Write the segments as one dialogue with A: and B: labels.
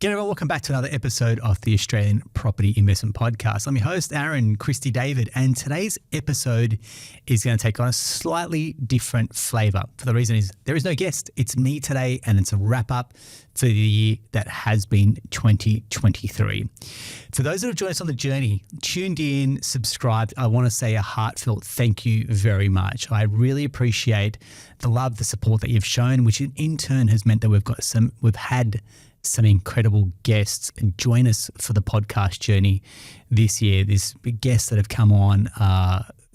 A: G'day, welcome back to another episode of the Australian Property Investment Podcast. I'm your host, Aaron Christy David, and today's episode is going to take on a slightly different flavour. For the reason is there is no guest. It's me today, and it's a wrap up for the year that has been 2023. For those that have joined us on the journey, tuned in, subscribed, I want to say a heartfelt thank you very much. I really appreciate the love, the support that you've shown, which in turn has meant that we've had some incredible guests join us for the podcast journey this year. There's big guests that have come on,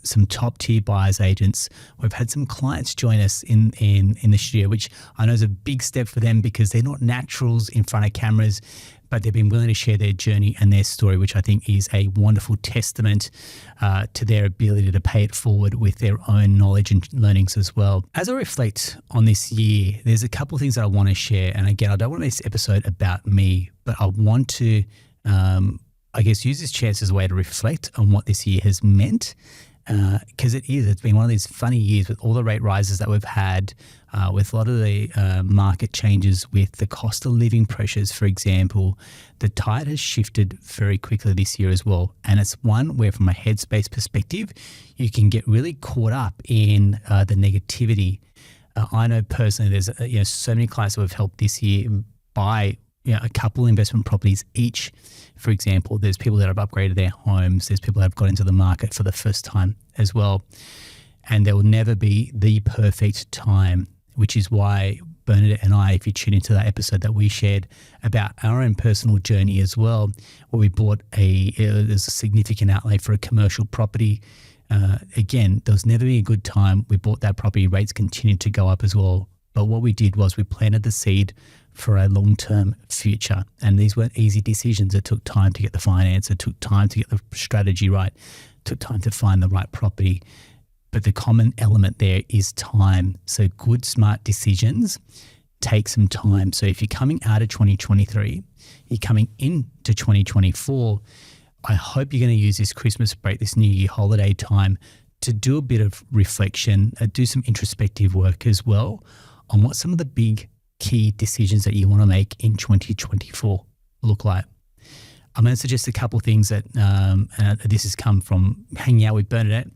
A: some top tier buyers agents. We've had some clients join us in the studio, which I know is a big step for them because they're not naturals in front of cameras, but they've been willing to share their journey and their story, which I think is a wonderful testament to their ability to pay it forward with their own knowledge and learnings as well. As I reflect on this year, there's a couple of things that I want to share. And again, I don't want to make this episode about me, but I want to, use this chance as a way to reflect on what this year has meant. Because it's been one of these funny years with all the rate rises that we've had, with a lot of the market changes, with the cost of living pressures, for example. The tide has shifted very quickly this year as well. And it's one where from a headspace perspective, you can get really caught up in the negativity. I know personally there's so many clients that we've helped this year buy a couple investment properties each. For example, there's people that have upgraded their homes. There's people that have got into the market for the first time as well. And there will never be the perfect time, which is why Bernadette and I, if you tune into that episode that we shared about our own personal journey as well, where we bought there's a significant outlay for a commercial property. Again, there was never be a good time. We bought that property, rates continued to go up as well. But what we did was we planted the seed for a long-term future. And these weren't easy decisions. It took time to get the finance. It took time to get the strategy right. It took time to find the right property. But the common element there is time. So good, smart decisions take some time. So if you're coming out of 2023, you're coming into 2024, I hope you're going to use this Christmas break, this New Year holiday time to do a bit of reflection, do some introspective work as well on what some of the big key decisions that you want to make in 2024 look like. I'm going to suggest a couple of things that this has come from hanging out with Bernadette.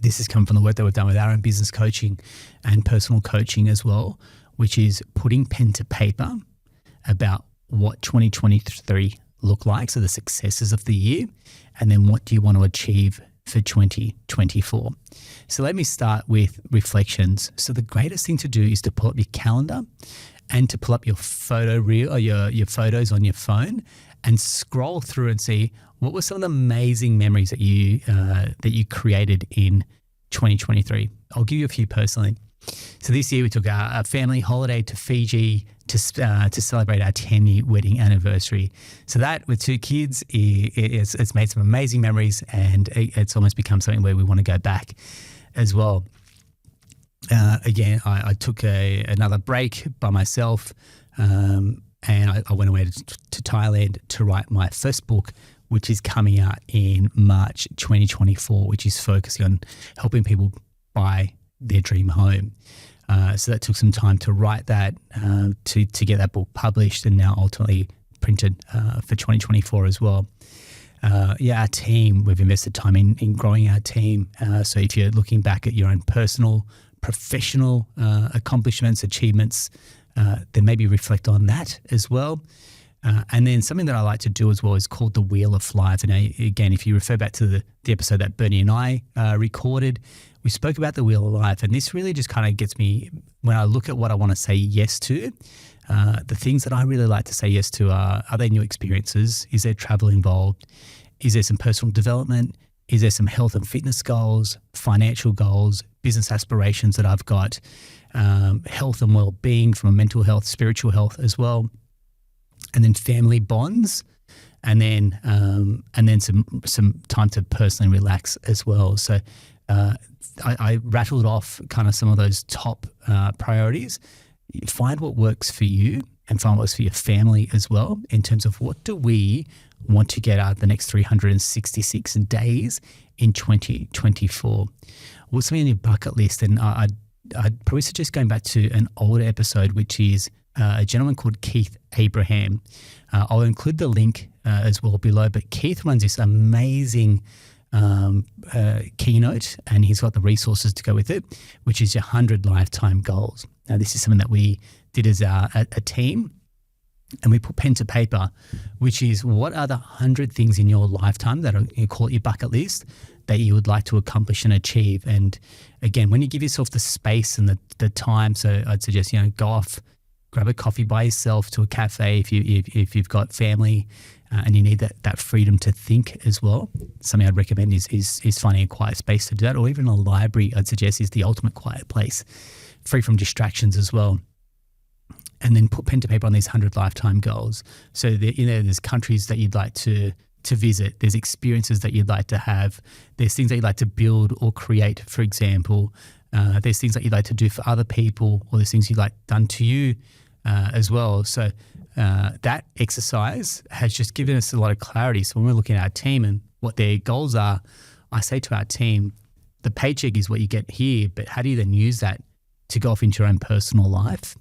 A: This has come from the work that we've done with our own business coaching and personal coaching as well, which is putting pen to paper about what 2023 look like, so the successes of the year, and then what do you want to achieve for 2024. So let me start with reflections. So the greatest thing to do is to pull up your calendar and to pull up your photo reel or your photos on your phone and scroll through and see what were some of the amazing memories that you created in 2023. I'll give you a few personally. So this year we took a family holiday to Fiji to celebrate our 10-year wedding anniversary. So that with two kids, it's made some amazing memories, and it's almost become something where we want to go back as well. Again, I took another break by myself, and I went away to Thailand to write my first book, which is coming out in March 2024, which is focusing on helping people buy their dream home. So that took some time to write that, to get that book published and now ultimately printed for 2024 as well. Our team, we've invested time in growing our team. So if you're looking back at your own personal, professional accomplishments, achievements, then maybe reflect on that as well. And then something that I like to do as well is called the Wheel of Life. And again, if you refer back to the episode that Bernie and I recorded, we spoke about the Wheel of Life. And this really just kind of gets me, when I look at what I want to say yes to, the things that I really like to say yes to are they new experiences? Is there travel involved? Is there some personal development? Is there some health and fitness goals, financial goals, business aspirations that I've got, health and well-being from a mental health, spiritual health as well, and then family bonds, and then some time to personally relax as well. So I rattled off kind of some of those top priorities. Find what works for you and find what works for your family as well in terms of what do we want to get out of the next 366 days in 2024. What's something on your bucket list? And I'd probably suggest going back to an older episode, which is a gentleman called Keith Abraham. I'll include the link as well below, but Keith runs this amazing keynote, and he's got the resources to go with it, which is your 100 lifetime goals. Now, this is something that we did as a team, and we put pen to paper, which is what are the 100 things in your lifetime that are, you call it your bucket list, that you would like to accomplish and achieve. And again, when you give yourself the space and the time, so I'd suggest, go off, grab a coffee by yourself to a cafe if you've got family and you need that freedom to think as well. Something I'd recommend is finding a quiet space to do that, or even a library, I'd suggest, is the ultimate quiet place, free from distractions as well. And then put pen to paper on these 100 lifetime goals. So there's countries that you'd like to visit. There's experiences that you'd like to have. There's things that you'd like to build or create, for example. There's things that you'd like to do for other people, or there's things you'd like done to you as well. So that exercise has just given us a lot of clarity. So when we're looking at our team and what their goals are, I say to our team, the paycheck is what you get here, but how do you then use that to go off into your own personal life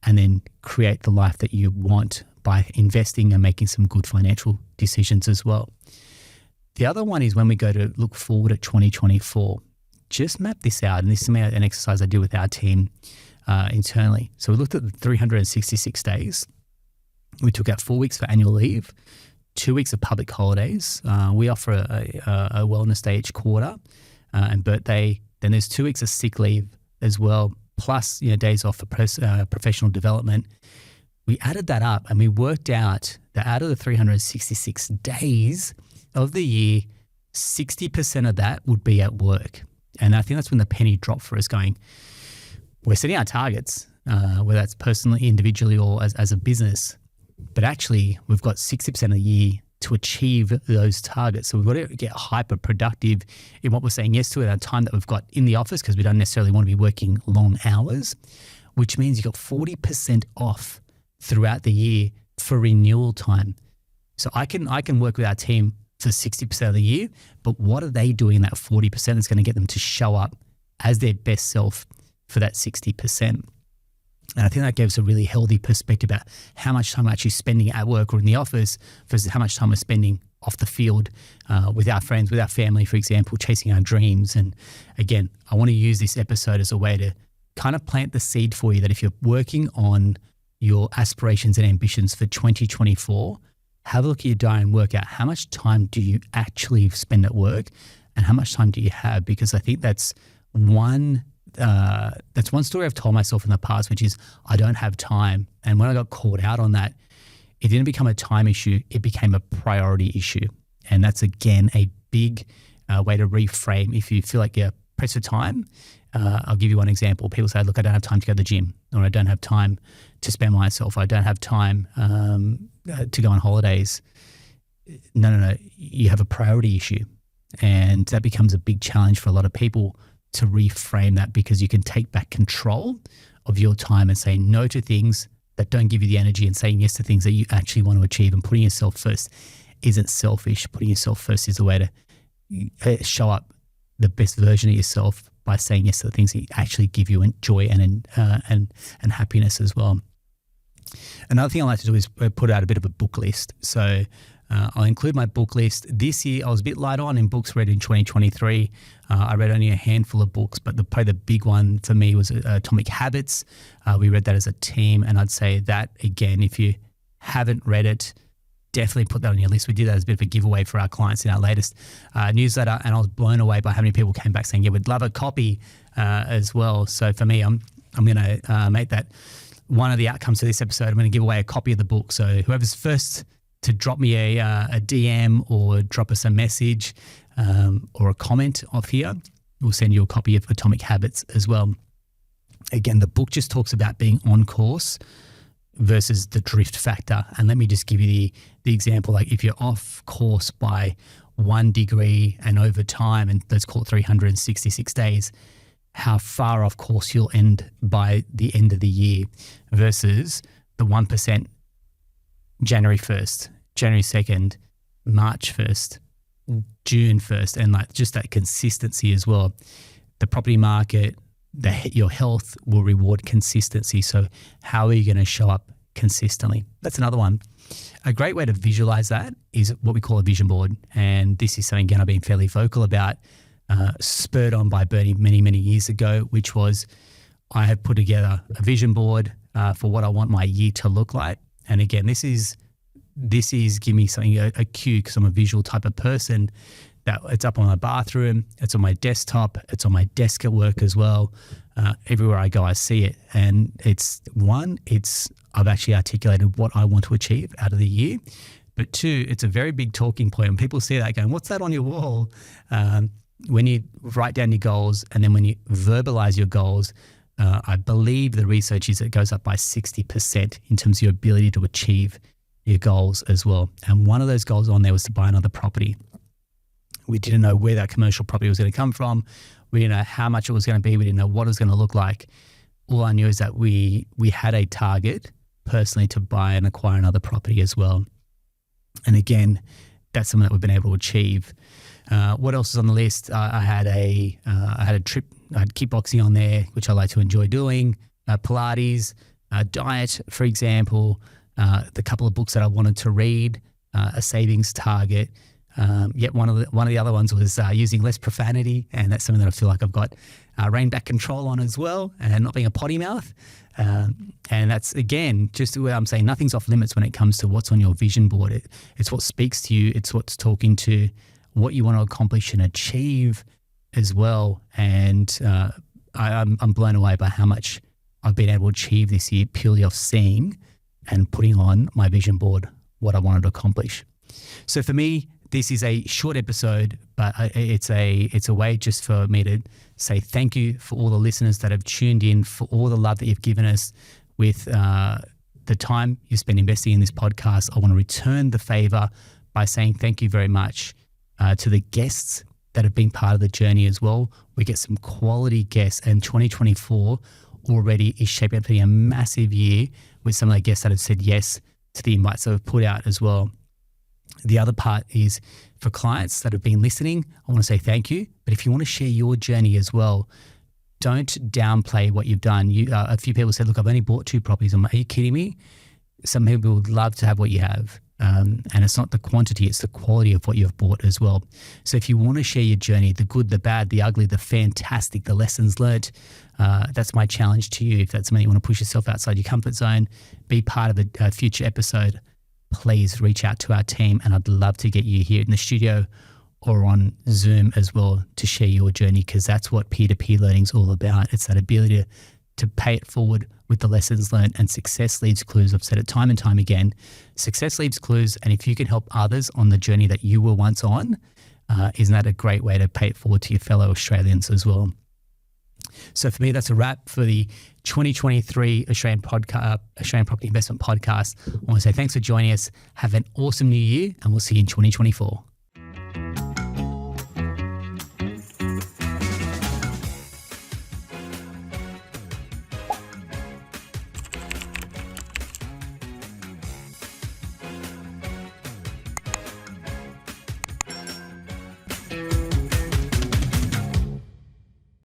A: and then create the life that you want by investing and making some good financial decisions as well. The other one is when we go to look forward at 2024, just map this out. And this is an exercise I do with our team internally. So we looked at the 366 days. We took out 4 weeks for annual leave, 2 weeks of public holidays. We offer a wellness day each quarter and birthday. Then there's 2 weeks of sick leave as well, plus days off for professional development. We added that up and we worked out that out of the 366 days of the year, 60% of that would be at work. And I think that's when the penny dropped for us, going, we're setting our targets, whether that's personally, individually, or as a business, but actually we've got 60% of the year to achieve those targets. So we've got to get hyper productive in what we're saying yes to at our time that we've got in the office, because we don't necessarily want to be working long hours, which means you've got 40% off throughout the year for renewal time. So I can work with our team for 60% of the year, but what are they doing in that 40% that's going to get them to show up as their best self for that 60%? And I think that gives a really healthy perspective about how much time we're actually spending at work or in the office versus how much time we're spending off the field with our friends, with our family, for example, chasing our dreams. And again, I want to use this episode as a way to kind of plant the seed for you that if you're working on your aspirations and ambitions for 2024, have a look at your diary and work out how much time do you actually spend at work and how much time do you have? Because I think that's one story I've told myself in the past, which is I don't have time. And when I got caught out on that, it didn't become a time issue, it became a priority issue. And that's, again, a big way to reframe. If you feel like you're pressed for time, I'll give you one example. People say, look, I don't have time to go to the gym, or I don't have time to spend myself. I don't have time to go on holidays. No. You have a priority issue. And that becomes a big challenge for a lot of people to reframe that, because you can take back control of your time and say no to things that don't give you the energy and saying yes to things that you actually want to achieve. And putting yourself first isn't selfish. Putting yourself first is a way to show up the best version of yourself by saying yes to the things that actually give you joy and happiness as well. Another thing I like to do is put out a bit of a book list. So I'll include my book list. This year, I was a bit light on in books read in 2023. I read only a handful of books, but probably the big one for me was Atomic Habits. We read that as a team, and I'd say that, again, if you haven't read it, definitely put that on your list. We did that as a bit of a giveaway for our clients in our latest newsletter, and I was blown away by how many people came back saying, yeah, we'd love a copy as well. So for me, I'm going to make that one of the outcomes of this episode. I'm going to give away a copy of the book. So whoever's first to drop me a DM or drop us a message or a comment off here, we'll send you a copy of Atomic Habits as well. Again, the book just talks about being on course versus the drift factor. And let me just give you the example. Like if you're off course by 1 degree and over time, and let's call it 366 days, how far off course you'll end by the end of the year versus the 1% January 1st, January 2nd, March 1st, June 1st, and like just that consistency as well. The property market, your health will reward consistency. So how are you going to show up consistently? That's another one. A great way to visualize that is what we call a vision board. And this is something, again, I've been fairly vocal about, spurred on by Bernie many, many years ago, which was I have put together a vision board for what I want my year to look like. And again, this is give me something, a cue, because I'm a visual type of person, that it's up on my bathroom, it's on my desktop, it's on my desk at work as well. Everywhere I go, I see it. And I've actually articulated what I want to achieve out of the year. But two, it's a very big talking point. When people see that going, what's that on your wall? When you write down your goals and then when you verbalize your goals, I believe the research is it goes up by 60% in terms of your ability to achieve your goals as well. And one of those goals on there was to buy another property. We didn't know where that commercial property was going to come from. We didn't know how much it was going to be. We didn't know what it was going to look like. All I knew is that we had a target personally to buy and acquire another property as well. And again, that's something that we've been able to achieve. What else is on the list? I had a trip. I had kickboxing on there, which I like to enjoy doing. Pilates, diet, for example. The couple of books that I wanted to read, a savings target. Yet one of the other ones was using less profanity, and that's something that I feel like I've got reined back control on as well, and not being a potty mouth. And that's, again, just where I'm saying nothing's off limits when it comes to what's on your vision board. It's what speaks to you. It's what's talking to what you want to accomplish and achieve as well. And I'm blown away by how much I've been able to achieve this year purely off seeing and putting on my vision board what I wanted to accomplish. So for me, this is a short episode, but it's a way just for me to say thank you for all the listeners that have tuned in, for all the love that you've given us with the time you spend investing in this podcast. I want to return the favor by saying thank you very much to the guests that have been part of the journey as well. We get some quality guests, and 2024 already is shaping up to be a massive year with some of the guests that have said yes to the invites that we've put out as well. The other part is for clients that have been listening, I want to say thank you. But if you want to share your journey as well, don't downplay what you've done. A few people said, look, I've only bought 2 properties. Are you kidding me? Some people would love to have what you have. And it's not the quantity, it's the quality of what you've bought as well. So if you want to share your journey, the good, the bad, the ugly, the fantastic, the lessons learned, that's my challenge to you. If that's something you want to push yourself outside your comfort zone, be part of a future episode, please reach out to our team, and I'd love to get you here in the studio or on Zoom as well to share your journey, because that's what peer-to-peer learning is all about. It's that ability to pay it forward with the lessons learned, and success leaves clues. I've said it time and time again. Success leaves clues, and if you can help others on the journey that you were once on, isn't that a great way to pay it forward to your fellow Australians as well? So for me, that's a wrap for the 2023 Australian Property Investment Podcast. I want to say thanks for joining us. Have an awesome new year, and we'll see you in 2024.